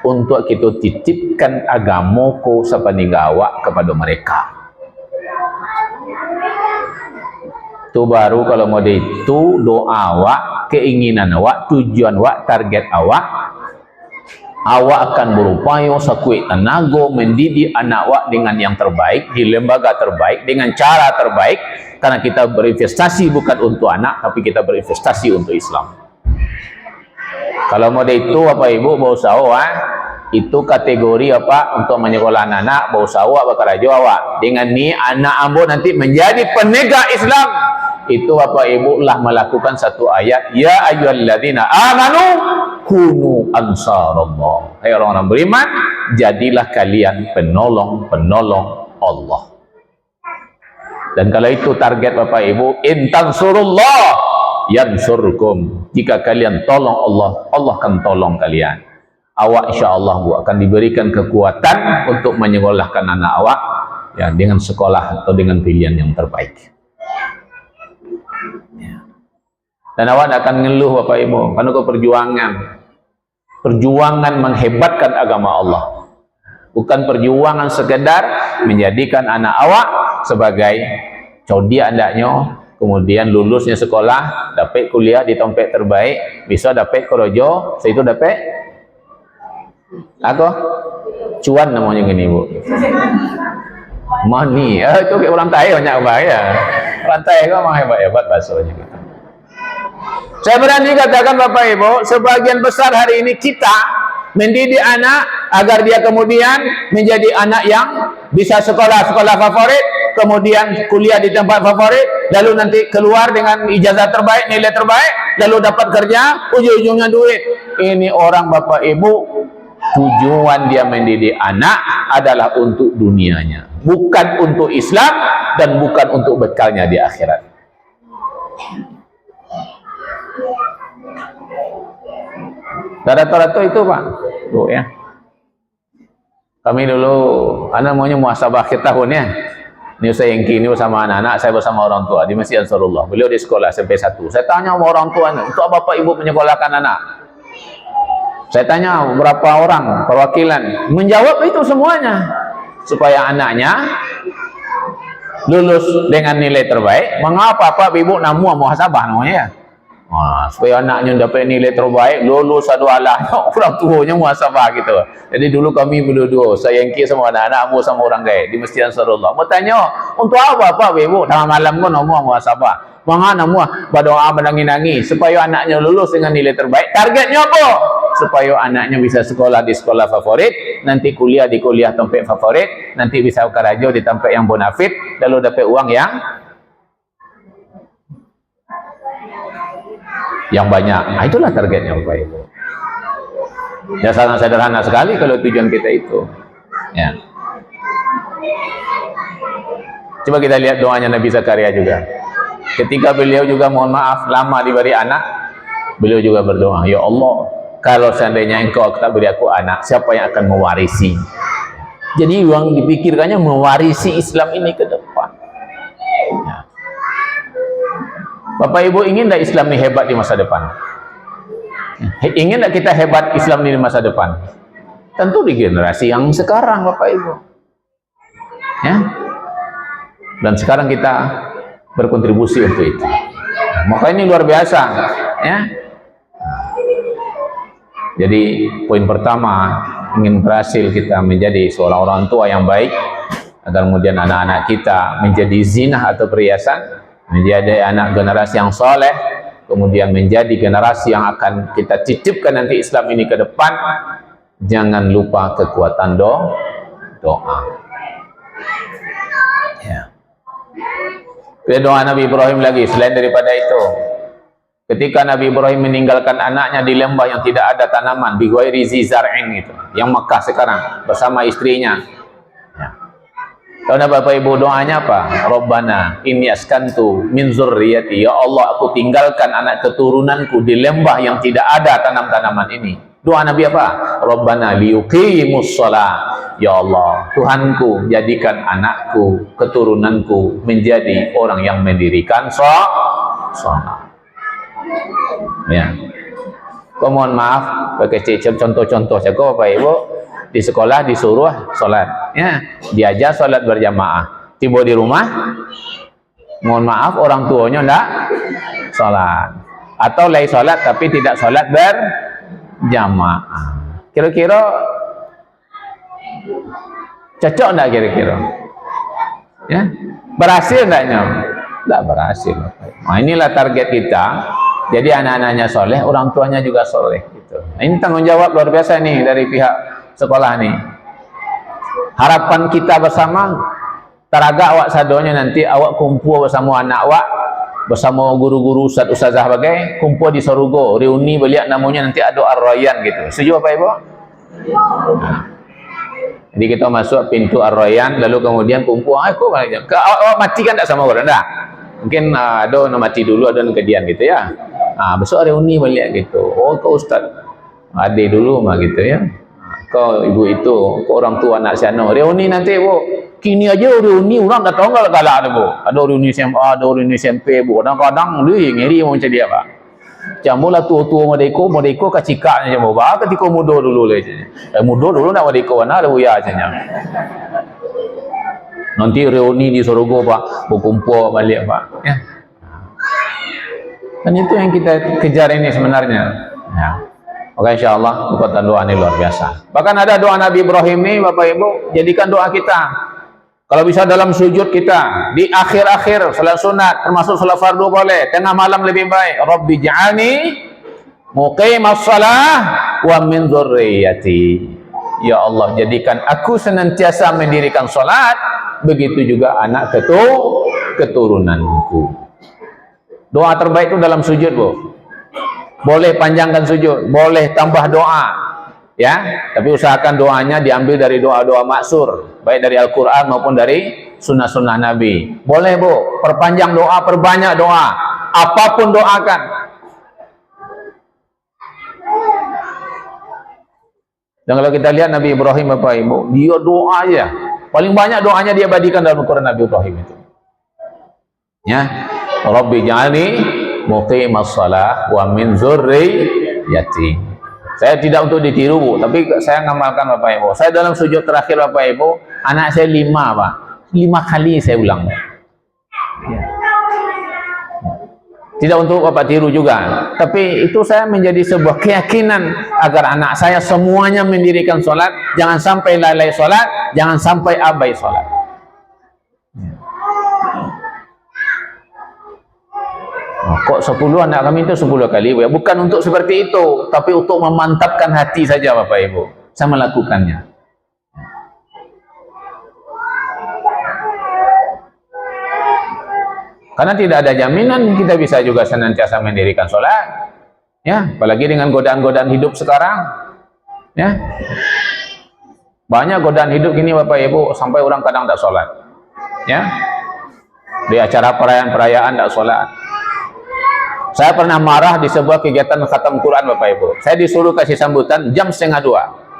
Speaker 1: untuk kita titipkan agamaku sepaninggal awak kepada mereka. Tu baru kalau mau itu doa awak, keinginan awak, tujuan awak, target awak akan berupaya sekuat tenaga mendidik anak awak dengan yang terbaik, di lembaga terbaik, dengan cara terbaik, karena kita berinvestasi bukan untuk anak, tapi kita berinvestasi untuk Islam. Kalau mau itu Bapak Ibu berusaha itu kategori apa untuk menyekolah anak berusaha bakarajo awak dengan ni anak ambo nanti menjadi penegak Islam. Itu Bapak Ibu lah melakukan satu ayat, ya ayyuhalladzina amanu kunu ansarallah. Hai orang-orang beriman, jadilah kalian penolong-penolong Allah. Dan kalau itu target Bapak Ibu, in tansurullah yansurkum. Jika kalian tolong Allah, Allah akan tolong kalian. Awak insya-Allah Bu akan diberikan kekuatan untuk menyekolahkan anak awak ya dengan sekolah atau dengan pilihan yang terbaik. Dan awak akan ngeluh Bapak Ibu karena perjuangan menghebatkan agama Allah, bukan perjuangan sekedar menjadikan anak awak sebagai codi andaknya, kemudian lulusnya sekolah, dapat kuliah di tempat terbaik, bisa dapat kerja, itu dapat apa? Cuan namanya gini Bu. Money, itu kayak orang Thai banyak Bang ya. Orang Thai itu memang hebat-hebat bahasanya gitu. Saya berani katakan Bapak Ibu, sebagian besar hari ini kita mendidik anak agar dia kemudian menjadi anak yang bisa sekolah-sekolah favorit, kemudian kuliah di tempat favorit, lalu nanti keluar dengan ijazah terbaik, nilai terbaik, lalu dapat kerja, ujung-ujungnya duit. Ini orang Bapak Ibu, tujuan dia mendidik anak adalah untuk dunianya, bukan untuk Islam dan bukan untuk bekalnya di akhirat. Rata-rata itu Pak Bu ya. Kami dulu anak maunya muhasabah akhir tahun ya. Ini saya yang kini bersama anak-anak, saya bersama orang tua di Masjid Ansarullah. Beliau di sekolah SMP 1. Saya tanya sama orang tua, untuk Bapak Ibu menyekolahkan anak? Saya tanya berapa orang perwakilan, menjawab itu semuanya supaya anaknya lulus dengan nilai terbaik. Mengapa Pak Ibu namu muhasabah namanya ya? Supaya anaknya dapat nilai terbaik, lulus satu alahnya, orang tuanya muhasabah gitu. Jadi dulu kami berdua, saya yang sama anak-anak, sama orang kaya di Masjid Ansarullah. Mau tanya, untuk apa Pak Ibu? Tengah malam kan namu muhasabah. Mana namu berdoa menangis-nangis supaya anaknya lulus dengan nilai terbaik. Targetnya apa? Supaya anaknya bisa sekolah di sekolah favorit, nanti kuliah di kuliah tempat favorit, nanti bisa kerja di tempat yang bonafit, lalu dapat uang yang banyak. Nah, itulah targetnya Bapak Ibu. Ya sangat sederhana sekali kalau tujuan kita itu. Ya. Coba kita lihat doanya Nabi Zakaria juga. Ketika beliau juga mohon maaf lama diberi anak, beliau juga berdoa, ya Allah, kalau seandainya Engkau tak beri aku anak, siapa yang akan mewarisi? Jadi yang dipikirkannya mewarisi Islam ini ke depan. Ya. Bapak Ibu ingin tak Islam ini hebat di masa depan? Ingin tak kita hebat Islam ini di masa depan? Tentu di generasi yang sekarang Bapak Ibu. Ya. Dan sekarang kita berkontribusi untuk itu. Maka ini luar biasa. Ya. Jadi poin pertama, ingin berhasil kita menjadi seorang orang tua yang baik, agar kemudian anak-anak kita menjadi zinah atau perhiasan, menjadi anak generasi yang soleh, kemudian menjadi generasi yang akan kita titipkan nanti Islam ini ke depan. Jangan lupa kekuatan doa. Ya. Doa Nabi Ibrahim lagi, selain daripada itu, ketika Nabi Ibrahim meninggalkan anaknya di lembah yang tidak ada tanaman, di ghairi zi zar'in itu, yang Mekah sekarang, bersama istrinya. Karena Bapak Ibu doanya apa? Rabbana inni askantu min zurriyati, ya Allah aku tinggalkan anak keturunanku di lembah yang tidak ada tanam-tanaman ini. Doa Nabi apa? Rabbana liyuqimus shalah, ya Allah Tuhanku jadikan anakku, keturunanku menjadi orang yang mendirikan salat. Ya. Kau mohon maaf, pakai contoh-contoh saja Bapak Ibu, di sekolah disuruh sholat, ya, diajar sholat berjamaah. Tiba di rumah, mohon maaf orang tuanya enggak sholat, atau lagi sholat tapi tidak sholat berjamaah. Kira-kira cocok enggak kira-kira? Ya, berhasil enggaknya? Enggak berhasil. Nah, inilah target kita. Jadi anak-anaknya soleh, orang tuanya juga soleh. Gitu. Nah, ini tanggung jawab luar biasa nih dari pihak sekolah nih. Harapan kita bersama, teraga awak sadonya nanti awak kumpul bersama anak awak, bersama guru-guru ustaz-ustazah bagai, kumpul di Sorugo, reuni beliak namanya nanti ada Ar-Rayyan gitu. Setuju Bapak Ibu? Nah. Jadi kita masuk pintu Ar-Rayyan, lalu kemudian kumpul, aku awak mati kan tak sama orang dah. Mungkin ada nak mati dulu, ada nak kedian gitu ya. Besok reuni balik gitu. Oh kau ustaz, adik dulu mah gitu ya. Kau ibu itu, kau orang tua anak siano. Reuni nanti bu, kini aja reuni orang tak tahu galak ada bu. Ada reuni SMA, ada reuni SMP bu. Kadang-kadang dia ngeri mau macam dia pak. Jambolah tua-tua modeko kacikaknya jambo. Bah ketika muda dulu le. Muda dulu nak modeko mana ada buaya aja. Nanti reuni di Sorugo pak, berkumpul balik pak. Ya. Dan itu yang kita kejar ini sebenarnya. Ya. Maka insyaAllah kekuatan doa ini luar biasa. Bahkan ada doa Nabi Ibrahim ini Bapak Ibu, jadikan doa kita. Kalau bisa dalam sujud kita, di akhir-akhir salat sunat, termasuk salat fardu boleh, tengah malam lebih baik. Rabbi ja'alni muqimas shalah wa min dzurriyyati. Ya Allah, jadikan aku senantiasa mendirikan salat, begitu juga anak keturunanku. Doa terbaik itu dalam sujud bu. Boleh panjangkan sujud, boleh tambah doa, ya. Tapi usahakan doanya diambil dari doa-doa maksur, baik dari Al-Quran maupun dari sunnah-sunnah Nabi. Boleh bu, perpanjang doa, perbanyak doa, apapun doakan. Dan kalau kita lihat Nabi Ibrahim Bapak Ibu, dia doa aja. Paling banyak doanya dia badikan dalam Al-Quran Nabi Ibrahim itu. Ya. Rabbi ja'alni muqimas shalah wa min dzurriyyati. Saya tidak untuk ditiru Bu, tapi saya ngamalkan Bapak Ibu. Saya dalam sujud terakhir Bapak Ibu, anak saya 5 Pak. 5 kali saya ulang. Ya. Tidak untuk Bapak tiru juga, tapi itu saya menjadi sebuah keyakinan agar anak saya semuanya mendirikan sholat, jangan sampai lalai sholat, jangan sampai abai sholat. Kok 10 anak kami itu 10 kali ya? Bukan untuk seperti itu, tapi untuk memantapkan hati saja Bapak Ibu. Saya melakukannya. Karena tidak ada jaminan kita bisa juga senantiasa mendirikan sholat. Ya, apalagi dengan godaan-godaan hidup sekarang. Ya. Banyak godaan hidup ini Bapak Ibu, sampai orang kadang tidak sholat. Ya. Di acara perayaan-perayaan tidak sholat. Saya pernah marah di sebuah kegiatan khatam Quran Bapak Ibu. Saya disuruh kasih sambutan jam 1:30.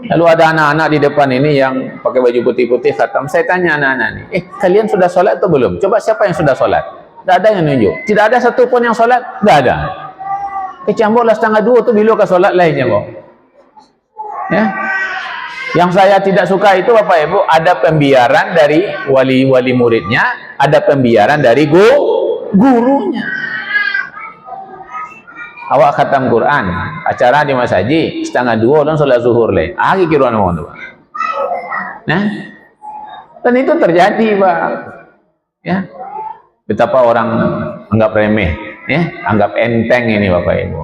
Speaker 1: Lalu ada anak-anak di depan ini yang pakai baju putih-putih khatam. Saya tanya anak-anak ini, kalian sudah sholat atau belum? Coba siapa yang sudah sholat? Tidak ada yang nunjuk. Tidak ada satupun yang sholat? Tidak ada. Kecambuklah 1:30 itu bila ke sholat lainnya Bu. Ya. Yang saya tidak suka itu Bapak Ibu, ada pembiaran dari wali-wali muridnya, ada pembiaran dari gurunya. Awak khatam Quran, acara di Mas Haji 1:30 dan sholat zuhur le. Lagi kiruan mau tu. Nah, dan itu terjadi Pak. Ya, betapa orang anggap remeh, ya, anggap enteng ini Bapak Ibu.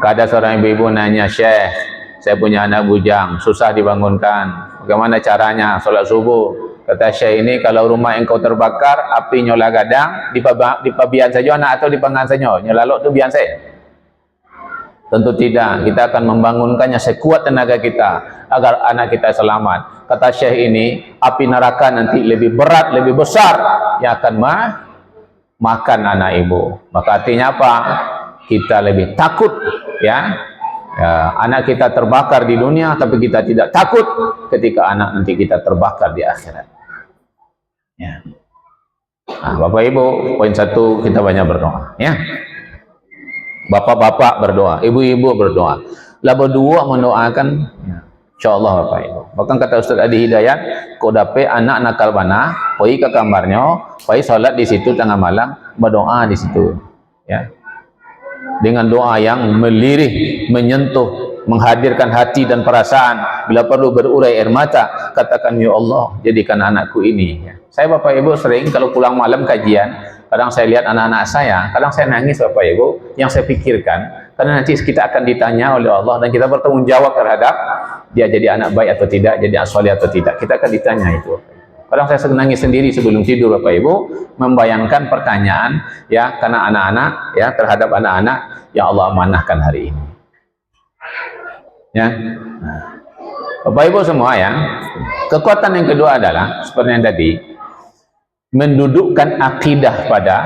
Speaker 1: Ada seorang ibu-ibu nanya, Syekh, saya punya anak bujang, susah dibangunkan. Bagaimana caranya sholat subuh? Kata Syekh ini, kalau rumah engkau terbakar, api nyola gadang, di pabian saja anak atau di pangan saja, nyolalok itu bian saya. Tentu tidak, kita akan membangunkannya sekuat tenaga kita, agar anak kita selamat. Kata Syekh ini, api neraka nanti lebih berat, lebih besar, yang akan makan anak ibu. Maka artinya apa? Kita lebih takut, ya. Anak kita terbakar di dunia, tapi kita tidak takut ketika anak nanti kita terbakar di akhirat. Ya. Nah, Bapak Ibu, poin 1 kita banyak berdoa. Ya. Bapak-bapak berdoa, ibu-ibu berdoa. Lah berdua mendoakan, insyaAllah Bapak Ibu. Bahkan kata Ustaz Adi Hidayat, kau dapat anak nakal bana, pergi ke kamarnya, pergi solat di situ tengah malam, berdoa di situ. Ya. Dengan doa yang melirih, menyentuh, menghadirkan hati dan perasaan. Bila perlu berurai air mata, katakan, ya Allah, jadikan anakku ini. Ya. Saya Bapak Ibu sering kalau pulang malam kajian, kadang saya lihat anak-anak saya, kadang saya nangis Bapak Ibu, yang saya pikirkan, karena nanti kita akan ditanya oleh Allah dan kita bertanggung jawab terhadap dia jadi anak baik atau tidak, jadi anak soleh atau tidak. Kita akan ditanya itu. Kadang saya nangis sendiri sebelum tidur Bapak Ibu, membayangkan pertanyaan ya karena anak-anak ya terhadap anak-anak yang Allah amanahkan hari ini. Ya. Bapak Ibu semua ya, kekuatan yang kedua adalah seperti yang tadi, mendudukkan akidah pada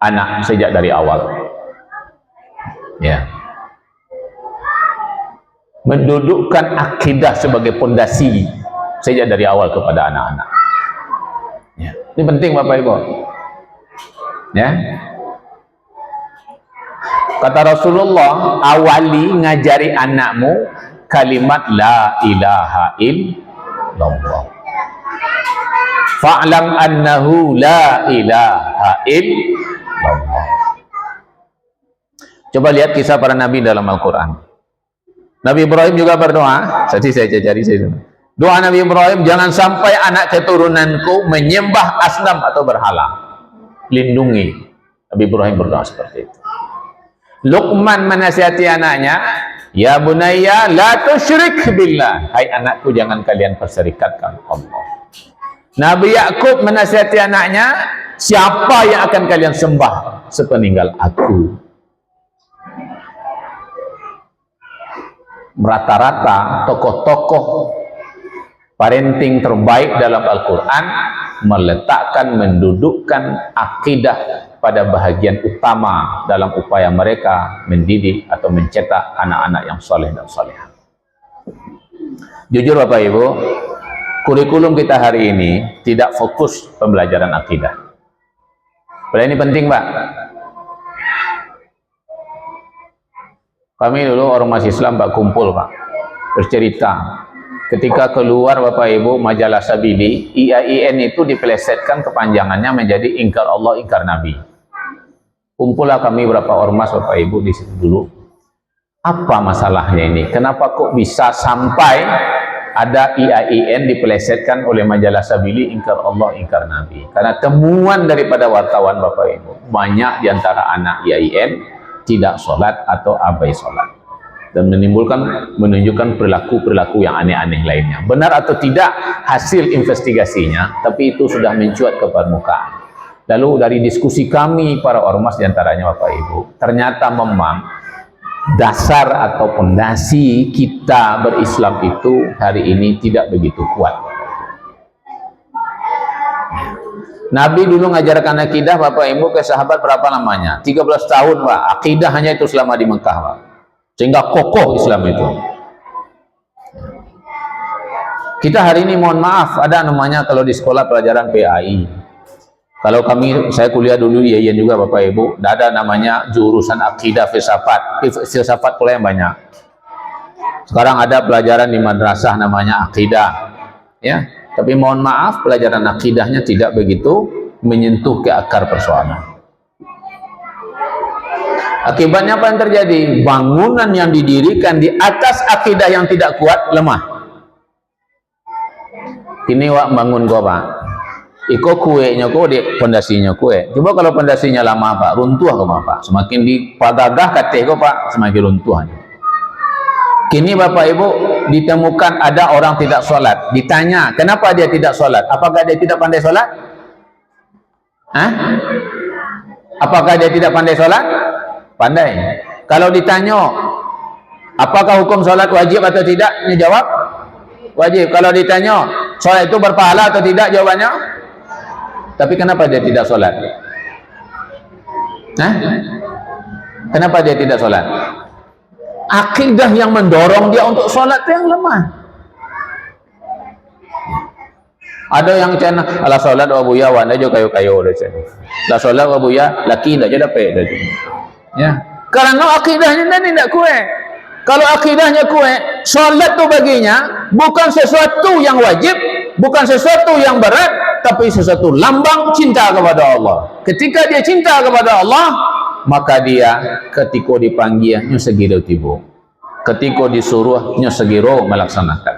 Speaker 1: anak sejak dari awal. Ya. Mendudukkan akidah sebagai pondasi sejak dari awal kepada anak-anak. Ya. Ini penting Bapak Ibu. Ya. Kata Rasulullah, awali ngajari anakmu kalimat la ilaha illallah. Fa'lam annahu la ilaha illallah. Coba lihat kisah para nabi dalam Al-Quran. Nabi Ibrahim juga berdoa. Tadi saya cari doa Nabi Ibrahim, jangan sampai anak keturunanku menyembah asnam atau berhala. Lindungi. Nabi Ibrahim berdoa seperti itu. Luqman menasihati anaknya, ya bunayya la tusyrik billah. Hai anakku, jangan kalian perserikatkan Allah. Nabi Yakub menasihati anaknya, siapa yang akan kalian sembah sepeninggal aku? Rata-rata tokoh-tokoh parenting terbaik dalam Al-Quran meletakkan, mendudukkan akidah pada bahagian utama dalam upaya mereka mendidik atau mencetak anak-anak yang soleh dan solehah. Jujur Bapak Ibu, kurikulum kita hari ini tidak fokus pembelajaran akidah. Padahal ini penting Pak. Kami dulu ormas Islam Pak kumpul Pak, bercerita. Ketika keluar Bapak Ibu majalah Sabili, IAIN itu dipelesetkan kepanjangannya menjadi ingkar Allah, ingkar Nabi. Kumpullah kami berapa ormas Bapak Ibu di situ dulu. Apa masalahnya ini? Kenapa kok bisa sampai ada IAIN dipelesetkan oleh majalah Sabili ingkar Allah, ingkar Nabi? Karena temuan daripada wartawan Bapak Ibu, banyak diantara anak IAIN tidak sholat atau abai sholat. Dan menunjukkan perilaku-perilaku yang aneh-aneh lainnya. Benar atau tidak hasil investigasinya, tapi itu sudah mencuat ke permukaan. Lalu dari diskusi kami para ormas diantaranya Bapak Ibu, ternyata memang dasar atau pondasi kita berislam itu hari ini tidak begitu kuat. Nabi dulu ngajarkan akidah Bapak Ibu ke sahabat berapa lamanya? 13 tahun Pak. Akidah hanya itu selama di Mekah Pak. Sehingga kokoh Islam itu. Kita hari ini mohon maaf, ada namanya kalau di sekolah pelajaran PAI. Kalau saya kuliah dulu IAIN juga Bapak Ibu, ada namanya jurusan akidah filsafat. Filsafat pula yang banyak. Sekarang ada pelajaran di madrasah namanya akidah. Ya, tapi mohon maaf pelajaran akidahnya tidak begitu menyentuh ke akar persoalan. Akibatnya apa yang terjadi? Bangunan yang didirikan di atas akidah yang tidak kuat lemah. Ini wak bangun gua Pak. Iko kuenya ko di pondasinya kue. Coba kalau pondasinya lama Pak, runtuh ke Pak. Semakin dipagagah kateh ko Pak, semakin runtuh. Kini Bapak Ibu ditemukan ada orang tidak sholat. Ditanya, kenapa dia tidak sholat? Apakah dia tidak pandai sholat? Hah? Apakah dia tidak pandai sholat? Pandai. Kalau ditanya, apakah hukum sholat wajib atau tidak? Dia jawab, wajib. Kalau ditanya, sholat itu berpahala atau tidak? Jawabannya, tapi kenapa dia tidak sholat? Hah? Kenapa dia tidak sholat? Akidah yang mendorong dia untuk sholat itu yang lemah. Ada yang cina ala solat wa buya wan aja kayu-kayu dah cina. La solat wa buya laki dah je dapat dah. Ya. Karena akidahnya tadi tidak kuat. Kalau akidahnya kuat, solat tu baginya bukan sesuatu yang wajib, bukan sesuatu yang berat, tapi sesuatu lambang cinta kepada Allah. Ketika dia cinta kepada Allah, maka dia ketika dipanggilnya segera tiba. Ketika disuruhnya segera melaksanakan.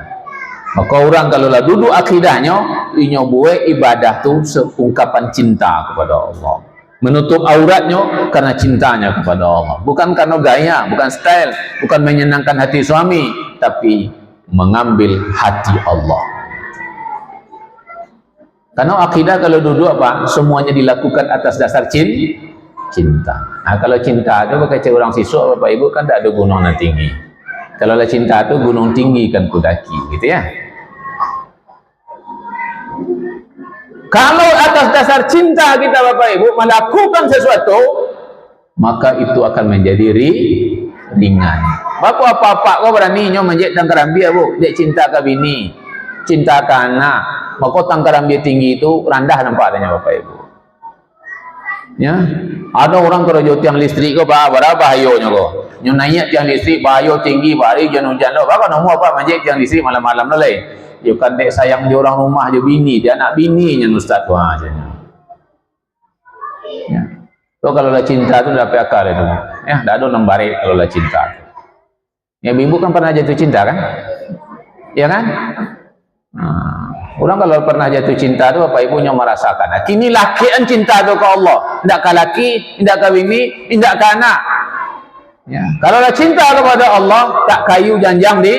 Speaker 1: Maka orang kalau lah duduk akidahnya, inya buat ibadah tu seungkapan cinta kepada Allah. Menutup auratnya karena cintanya kepada Allah. Bukan karena gaya, bukan style, bukan menyenangkan hati suami, tapi mengambil hati Allah. Karena akidah kalau duduk apa? Semuanya dilakukan atas dasar cinta. Nah, kalau cinta itu pakai orang siswa Bapak Ibu kan tak ada gunung yang tinggi. Kalau lah cinta itu gunung tinggi kan kudaki, gitu ya. Kalau atas dasar cinta kita Bapak Ibu melakukan sesuatu, maka itu akan menjadi ringan. Bapak apa-apa kau berani nyo menjadi tangkarambi Bu, dia cinta ke bini, cinta ke anak. Maka tangkarambi tinggi itu rendah nampak adanya Bapak Ibu. Ya, ada orang kalau jauh tiang listrik kau berapa bahayanya kau. Nyo naik tiang listrik bahaya tinggi, bahaya hujan lo. Bapak nombor apa menjadi tiang listrik malam-malam lelai. Dia kan dek sayang dia orang rumah dia bini, dia anak bininya Ustaz tu aja. Ya. So kalau lah cinta tu dapat akal itu. Ya, dah ada nombare kalau lah cinta. Ya ibu kan pernah jatuh cinta kan? Ya kan? Nah, orang kalau pernah jatuh cinta tu Bapak Ibunya merasakan. Nah, kini lakian cinta tu ke Allah, tidak ke laki, tidak ke bini, tidak ke anak. Ya. Kalau lah cinta kepada Allah, tak kayu janjang di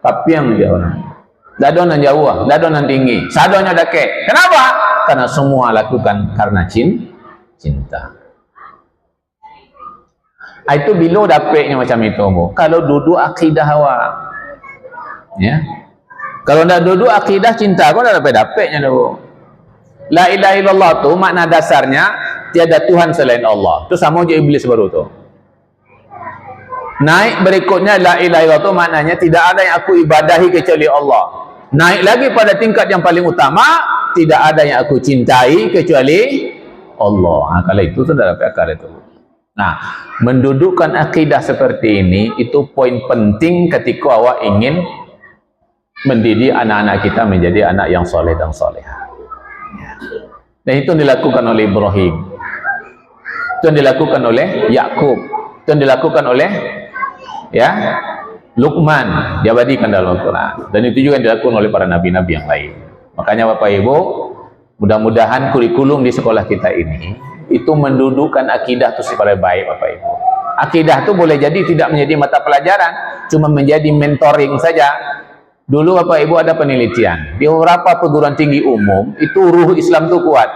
Speaker 1: kapiang dia orang. Dadonan jauh, dadonan tinggi, sadonya dake. Kenapa? Karena semua lakukan karena cinta. Itu bila dapatnya macam itu, Bu. Kalau duduk akidah awak, ya. Kalau tidak duduk akidah cinta, kau dah dapatnya, Bu. La ilaha illallah tu makna dasarnya tiada Tuhan selain Allah. Tu sama je iblis baru tu. Naik berikutnya la ilaha illallah tu maknanya tidak ada yang aku ibadahi kecuali Allah. Naik lagi pada tingkat yang paling utama, tidak ada yang aku cintai kecuali Allah. Nah, kalau itu sudah dapat akal itu. Nah, mendudukkan akidah seperti ini itu poin penting ketika awak ingin mendidik anak-anak kita menjadi anak yang soleh dan soleha. Dan itu dilakukan oleh Ibrahim, itu dilakukan oleh Yakub, itu dilakukan oleh Luqman, diabadikan dalam Al-Quran. Dan itu juga dilakukan oleh para nabi-nabi yang lain. Makanya Bapak Ibu, mudah-mudahan kurikulum di sekolah kita ini itu mendudukkan akidah itu supaya baik Bapak Ibu. Akidah itu boleh jadi tidak menjadi mata pelajaran, cuma menjadi mentoring saja. Dulu Bapak Ibu ada penelitian di beberapa perguruan tinggi umum itu ruh Islam itu kuat.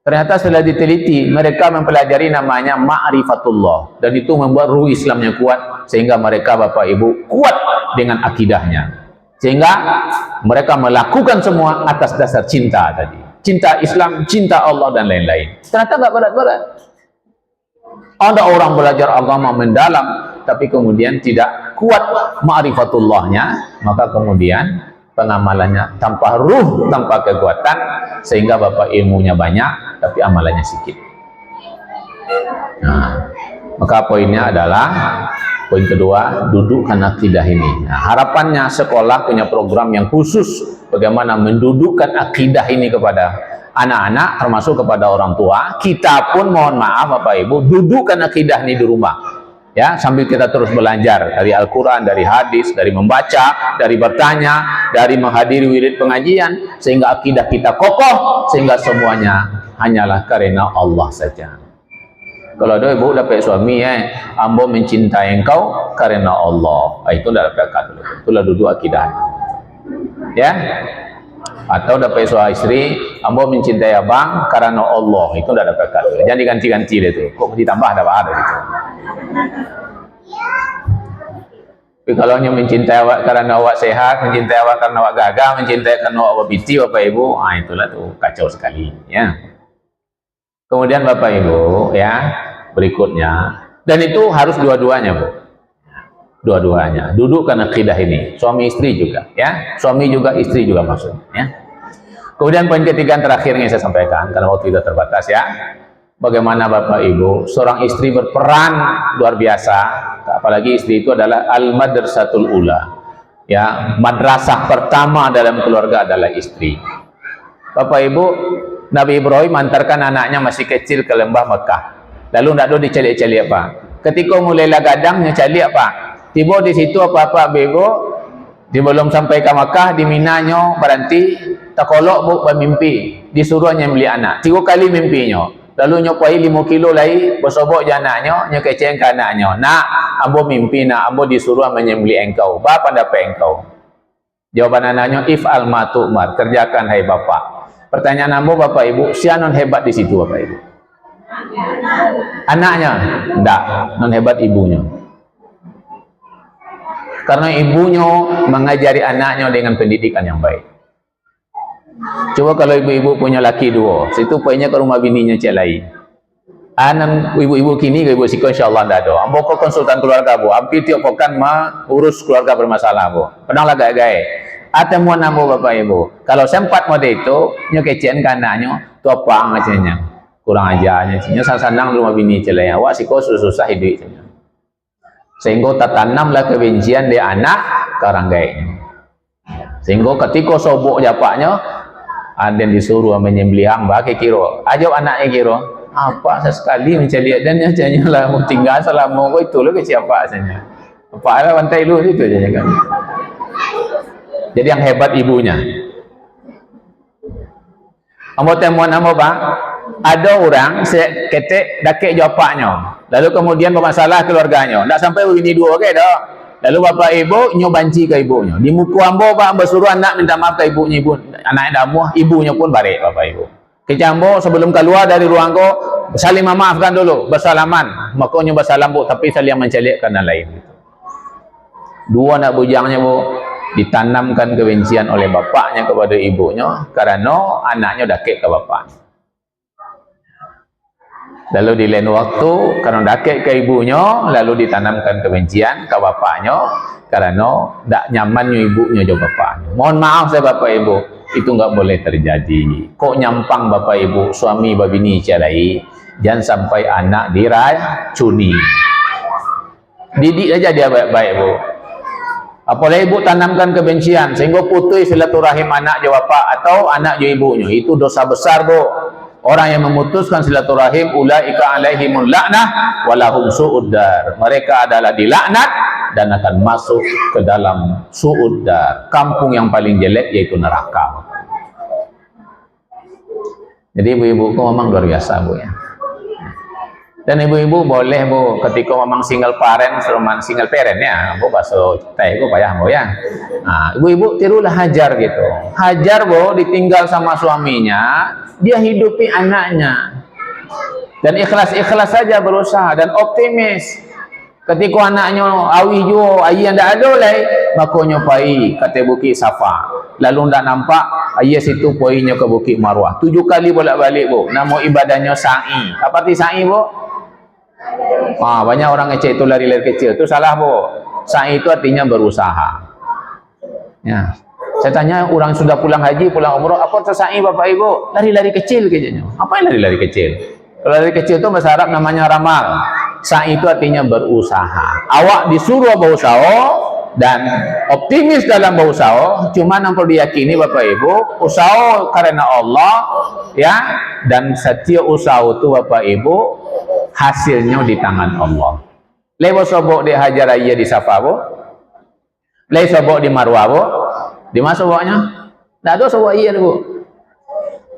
Speaker 1: Ternyata setelah diteliti, mereka mempelajari namanya ma'rifatullah, dan itu membuat ruh Islamnya kuat, sehingga mereka Bapak Ibu kuat dengan akidahnya, sehingga mereka melakukan semua atas dasar cinta tadi, cinta Islam, cinta Allah dan lain-lain. Ternyata nggak berat-berat. Ada orang belajar agama mendalam, tapi kemudian tidak kuat ma'rifatullahnya, maka kemudian pengamalannya tanpa ruh, tanpa kekuatan, sehingga Bapak ilmunya banyak tapi amalannya sedikit. Nah, maka poinnya adalah poin kedua, dudukkan akidah ini. Nah, harapannya sekolah punya program yang khusus bagaimana mendudukkan akidah ini kepada anak-anak, termasuk kepada orang tua. Kita pun mohon maaf Bapak Ibu, dudukkan akidah ini di rumah. Ya, sambil kita terus belajar dari Al-Quran, dari hadis, dari membaca, dari bertanya, dari menghadiri wirid pengajian, sehingga akidah kita kokoh, sehingga semuanya hanyalah karena Allah saja. Kalau ada ibu dapat suami, ambo mencintai engkau karena Allah, itu dah dapat kata, itulah duduk akidah. Ya, atau dapat suami istri, ambo mencintai abang karena Allah, itu dah dapat kata. Jangan diganti-ganti deh tu, kok ditambah ada gitu. Tapi kalau hanya mencintai awak karena awak sehat, mencintai awak karena awak gagah, mencintai karena awak biti Bapak Ibu, itulah tuh kacau sekali, ya. Kemudian Bapak Ibu, ya, berikutnya, dan itu harus dua-duanya, Bu. Dua-duanya, dudukkan akidah ini, suami istri juga, ya, suami juga istri juga maksudnya, ya. Kemudian poin ketiga terakhir yang saya sampaikan, karena waktu kita terbatas ya. Bagaimana Bapak Ibu, seorang istri berperan luar biasa, apalagi istri itu adalah al-madrasatul ula. Ya, madrasah pertama dalam keluarga adalah istri. Bapak Ibu, Nabi Ibrahim mengantarkan anaknya masih kecil ke lembah Mekah. Lalu tidak ada dicalik-calik apa. Ketika mulailah gadangnya calik apa. Tiba di situ apa-apa Ibu, di belum sampai ke Mekah, di Minanya berhenti, takolok bu bermimpi, disuruhnya beli anak. 3 kali mimpinya. Lalu nyopai 5 kilo lagi, bersobok je anaknya, nyekeceng ke anaknya. Nak, ambo mimpi nak, ambo disuruh menyembeli engkau. Bapa dapat engkau. Jawaban anaknya, if'al ma tu'mar, kerjakan hai bapak. Pertanyaan ambo Bapak Ibu, siapa non hebat di situ Bapak Ibu? Anaknya? Enggak, non hebat ibunya. Karena ibunya mengajari anaknya dengan pendidikan yang baik. Coba kalau ibu-ibu punya laki 2, situ poinnya ke rumah bininya cek lain. Anan ibu-ibu kini ke ibu siko insyaallah ndak ada. Ambo ko konsultan keluarga bu, hampir tiap pekan mah urus keluarga bermasalah bu. Pedang lah gaya-gaya. Atemuan ambo Bapak Ibu. Kalau sempat mode itu nyokecen ke anaknya, topang acenya. Kurang ajarnya, nya sanang rumah bini cek lain. Awak siko susah hidup cenya. Sehingga tertanamlah kebencian di anak karang gayanya. Sehingga ketika sobok japaknya, ada yang disuruh menyembelih hamba ke kiro. Ajak anaknya kiro. Apa sesekali mencari dan nyacanya lah mau tinggal selama kau itu lo ke siapa asalnya. Apa ada bantai lu itu aja kan. Jadi yang hebat ibunya. Ambo temuan ambo bang, ada orang ketek dakek japaknya. Lalu kemudian bermasalah keluarganya. Tak sampai begini 2 ke dah. Lalu Bapak Ibu nyobanci ke ibunya. Di muka ambo Pak bersuruh anak minta maaf ke ibunya, anaknya damuh, ibunya pun balik Bapak Ibu. Kecambo sebelum keluar dari ruang ko saling memaafkan dulu, bersalaman. Makanya bersalam bu, tapi saling mencalik karena lain. 2 anak bujangnya bu ditanamkan kebencian oleh bapaknya kepada ibunya karena anaknya dakek ke bapaknya. Lalu di lain waktu karena dakek ke ibunya, lalu ditanamkan kebencian ke bapaknya karena tidak nyamannya ibunya juga bapaknya. Mohon maaf saya Bapak Ibu, itu nggak boleh terjadi. Kok nyampang Bapak Ibu, suami babini calai, jangan sampai anak diracuni. Didik aja dia baik-baik Bu. Apalagi ibu tanamkan kebencian sehingga putus silaturahim anak je bapak atau anak je ibunya, itu dosa besar Bu. Orang yang memutuskan silaturahim ulaika alaihimul la'nah walahum su'uddar. Mereka adalah dilaknat dan akan masuk ke dalam su'uddar, kampung yang paling jelek yaitu neraka. Jadi ibu-ibu memang luar biasa Bu ya. Dan ibu-ibu boleh Bu ketika memang single parent, single parent ya, Bu bahasa teh Bu payah Bu ya. Nah, ibu-ibu tirulah Hajar gitu. Hajar Bu ditinggal sama suaminya, dia hidupi anaknya. Dan ikhlas-ikhlas saja berusaha dan optimis. Ketika anaknya awi jo, ayi anda ada lai, maka nyopai kata Bukit Safa. Lalu ndak nampak, ayi situ poinnya ke Bukit Marwah. 7 kali bolak-balik Bu. Nama ibadahnya sa'i. Apa arti sa'i Bu? Banyak orang ngecek itu lari-lari kecil. Itu salah Bu. Sa'i itu artinya berusaha. Ya. Saya tanya orang sudah pulang haji, pulang umroh, apa sa'i Bapak Ibu? Lari-lari kecil kayaknya. Apa yang lari-lari kecil? Kalau lari kecil itu bahasa Arab namanya ramal. Sa'i itu artinya berusaha. Awak disuruh berusaha dan optimis dalam berusaha. Cuma yang perlu diyakini Bapak Ibu, usaha karena Allah ya, dan setiap usaha itu Bapak Ibu hasilnya di tangan Allah. Lewo sobok di Hajar Raya di Safa Bu. Lewo sobok di Marwah Bu. Di mana soboknya? Tidak ada sobok air Bu.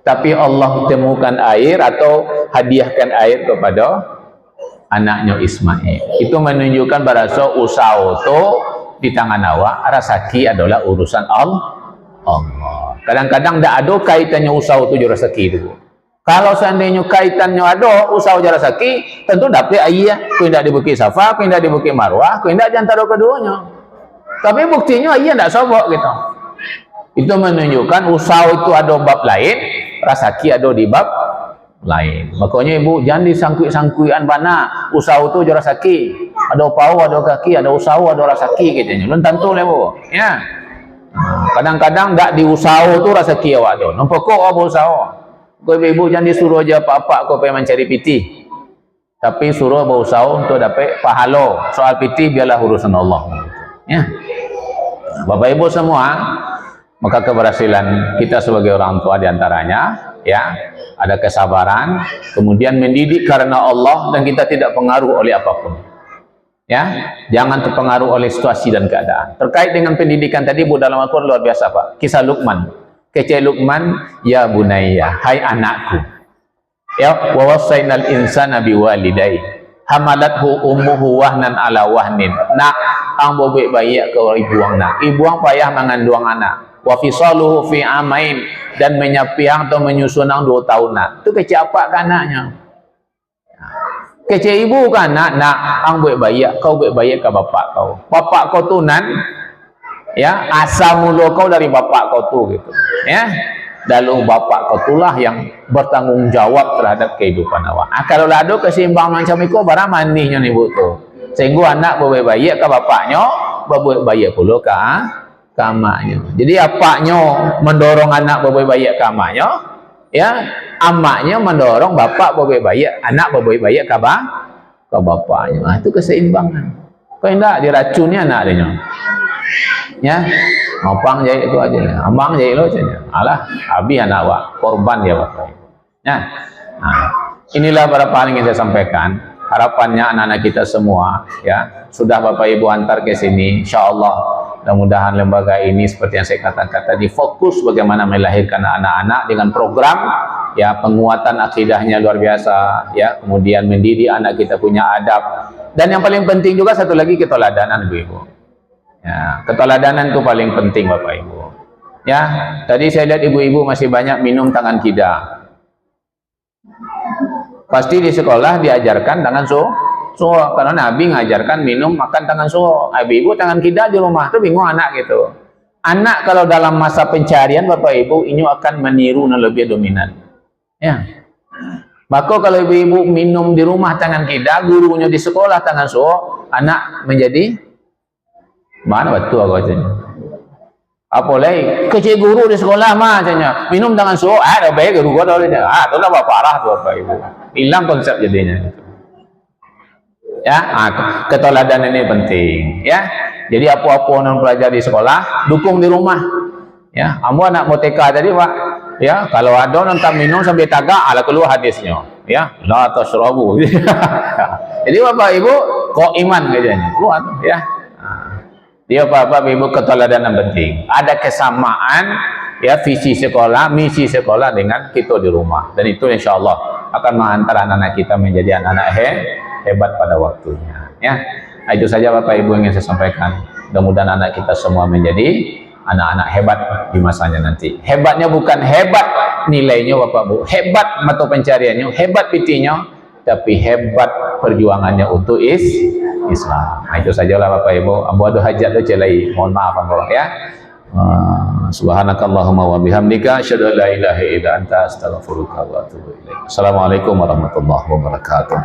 Speaker 1: Tapi Allah temukan air atau hadiahkan air kepada anaknya Ismail. Itu menunjukkan bahwa usaha itu di tangan awak, rezeki adalah urusan Allah. Kadang-kadang tidak ada kaitannya usaha itu dengan rezeki itu. Kalau seandainya kaitannya ada usaha dengan rezeki, tentu dapat ayah. Kau tidak di Bukit Safa, kau tidak di Bukit Marwah, kau tidak di antara keduanya. Tapi buktinya ayah tidak sobok gitu. Itu menunjukkan usaha itu ada bab lain, rezeki ada di bab lain. Makanya ibu jangan disangkui-sangkuian mana usaha itu jual rezeki. Ada pau, ada kaki, ada usaha, ada rezeki gitu. Belum tentu lah Bu. Ya. Kadang-kadang tak diusaha tu rasa kia awak tu. Nampak kau apa usaha? Kau ibu jangan disuruh aja apa-apa kau pengen mencari piti. Tapi suruh berusaha untuk dapat pahala. Soal piti biarlah urusan Allah. Ya. Bapak Ibu semua, maka keberhasilan kita sebagai orang tua diantaranya, ya, ada kesabaran, kemudian mendidik karena Allah dan kita tidak pengaruh oleh apapun. Ya, jangan terpengaruh oleh situasi dan keadaan. Terkait dengan pendidikan tadi, Bu, dalam Al-Quran luar biasa, Pak. Kisah Luqman. Kecil Luqman, ya bunayya, hai anakku. Ya, wa wasainal insana biwalidayhi. Hamalathu ummuhu wahnan ala wahnin. Nak, ang bobek bayi ke ibuang nak. Ibuang payah mengandung anak. Wa fisaluhu fi amain, dan menyapiang atau menyusun 2 tahun nak. Itu kecil apa kan anaknya? Kecil ibu kan nak ang buat bayi, kau buat bayi ke bapak kau. Bapak kau tu nan, ya, asal mula kau dari bapak kau tu gitu. Ya. Lalu bapak kau tulah yang bertanggung jawab terhadap kehidupan awak. Kalau ada keseimbangan macam itu, barang manihnya nih Bu tu. Sehingga anak buat bayi ke bapaknya, buat bayi pula ke amaknya. Jadi apaknya mendorong anak buat bayi ke amaknya, ya, amaknya mendorong bapak buat bayi, anak buat bayi ke bapaknya. Nah, itu keseimbangan. Kau enggak diracunnya anak dia. Ya, ngopang jadi itu aja, ambang jadi lo aja. Alah, habis anak awak, korban dia bapak. Ya, nah, inilah beberapa hal yang saya sampaikan. Harapannya anak-anak kita semua, ya, sudah Bapak Ibu antar ke sini, insya Allah. Mudah-mudahan lembaga ini seperti yang saya katakan tadi, fokus bagaimana melahirkan anak-anak dengan program, ya, penguatan akidahnya luar biasa, ya, kemudian mendidik anak kita punya adab, dan yang paling penting juga satu lagi keteladanan, Ibu-Ibu. Ya, keteladanan itu paling penting Bapak Ibu. Ya, tadi saya lihat ibu-ibu masih banyak minum tangan kida. Pasti di sekolah diajarkan tangan suo, karena Nabi ngajarkan minum makan tangan suo. Ibu-ibu tangan kida di rumah tuh bingung anak gitu. Anak kalau dalam masa pencarian Bapak Ibu ini akan meniru yang lebih dominan. Ya. Maka kalau ibu-ibu minum di rumah tangan kida, gurunya di sekolah tangan suo, anak menjadi mana betul aku katanya. Apa lagi? Kecil guru di sekolah mah katanya. Minum tangan suo, ada baik guru gua tahu dia. Itu lah parah tuh Bapak Ibu. Hilang konsep jadinya. Ya, keteladanan ini penting, ya. Jadi apa-apa non pelajar di sekolah, dukung di rumah. Ya, ambo anak mau TK tadi, Pak. Ya, kalau ada nonton minum sambil tagak, ala keluar hadisnya. Ya, la tasrabu. Jadi Bapak Ibu kok iman kayaknya. Keluar tuh, ya. Dia Bapak Ibu keteladanan penting. Ada kesamaan, ya, visi sekolah, misi sekolah dengan kita di rumah. Dan itu insya Allah akan menghantar anak-anak kita menjadi anak-anak hebat pada waktunya. Ya, itu saja Bapak Ibu yang saya sampaikan. Mudah-mudahan anak kita semua menjadi anak-anak hebat di masanya nanti. Hebatnya bukan hebat nilainya Bapak Ibu, hebat mata pencariannya, hebat pitinya, tapi hebat perjuangannya untuk Islam. Nah, itu sajalah Bapak Ibu. Ambo ada hajat tu celai. Mohon maaf Ambo, ya. Subhanakallahumma wa bihamdika asyhadu an la ilaha illa anta astaghfiruka wa atubu ilaik. Assalamualaikum warahmatullahi wabarakatuh.